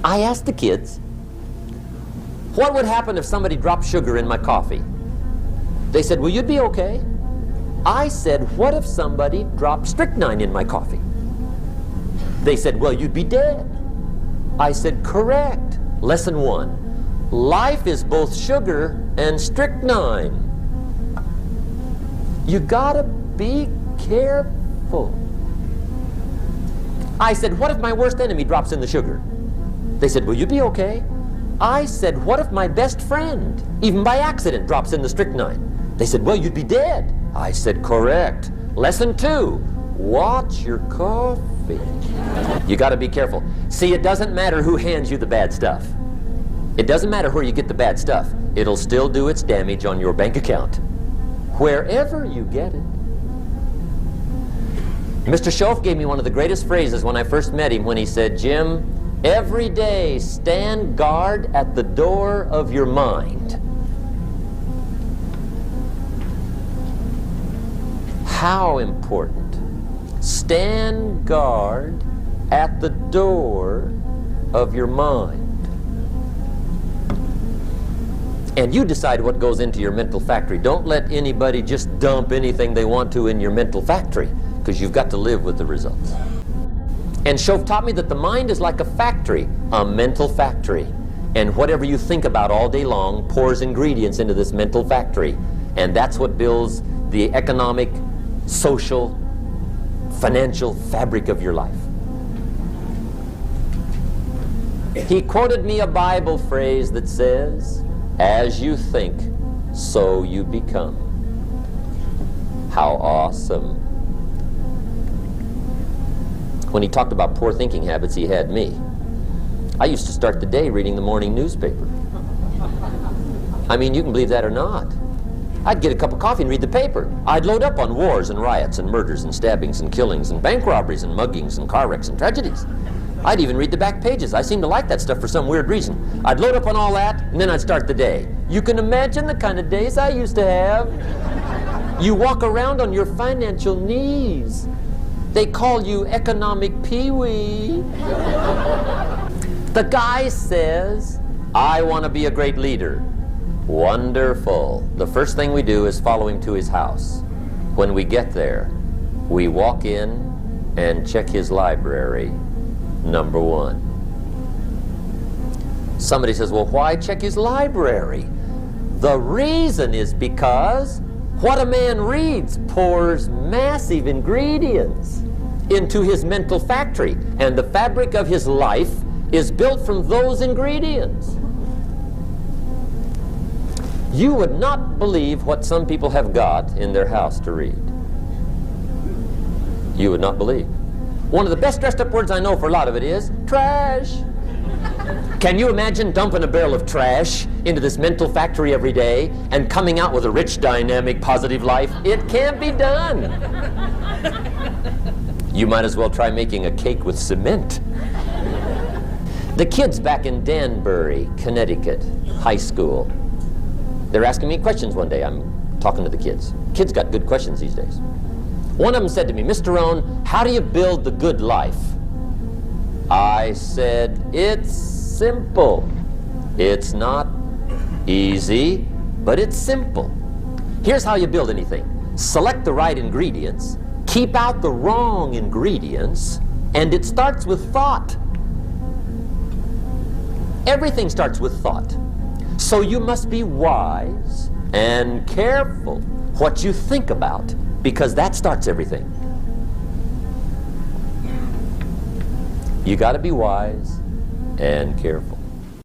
I asked the kids, what would happen if somebody dropped sugar in my coffee? They said, well, you'd be okay. I said, what if somebody dropped strychnine in my coffee? They said, well, you'd be dead. I said, correct. Lesson 1. Life is both sugar and strychnine. You gotta be careful. I said, what if my worst enemy drops in the sugar? They said, will you be okay? I said, what if my best friend, even by accident, drops in the strychnine? They said, well, you'd be dead. I said, correct. Lesson 2, watch your coffee. You got to be careful. See, it doesn't matter who hands you the bad stuff. It doesn't matter where you get the bad stuff. It'll still do its damage on your bank account, wherever you get it. Mr. Schoaf gave me one of the greatest phrases when I first met him when he said, Jim, every day stand guard at the door of your mind. How important. Stand guard at the door of your mind. And you decide what goes into your mental factory. Don't let anybody just dump anything they want to in your mental factory, because you've got to live with the results. And Schoaf taught me that the mind is like a factory, a mental factory. And whatever you think about all day long pours ingredients into this mental factory. And that's what builds the economic, social, financial fabric of your life. He quoted me a Bible phrase that says, as you think, so you become. How awesome. When he talked about poor thinking habits, he had me. I used to start the day reading the morning newspaper. I mean, you can believe that or not. I'd get a cup of coffee and read the paper. I'd load up on wars and riots and murders and stabbings and killings and bank robberies and muggings and car wrecks and tragedies. I'd even read the back pages. I seem to like that stuff for some weird reason. I'd load up on all that, and then I'd start the day. You can imagine the kind of days I used to have. You walk around on your financial knees. They call you economic peewee. The guy says, I want to be a great leader. Wonderful. The first thing we do is follow him to his house. When we get there, we walk in and check his library, number 1. Somebody says, well, why check his library? The reason is because what a man reads pours massive ingredients into his mental factory, and the fabric of his life is built from those ingredients. You would not believe what some people have got in their house to read. You would not believe. One of the best dressed up words I know for a lot of it is trash. Can you imagine dumping a barrel of trash into this mental factory every day and coming out with a rich, dynamic, positive life? It can't be done. You might as well try making a cake with cement. The kids back in Danbury, Connecticut, high school, they're asking me questions one day. I'm talking to the kids. Kids got good questions these days. One of them said to me, Mr. Rohn, how do you build the good life? I said, it's simple. It's not easy, but it's simple. Here's how you build anything. Select the right ingredients, keep out the wrong ingredients, and it starts with thought. Everything starts with thought. So you must be wise and careful what you think about, because that starts everything. You got to be wise and careful.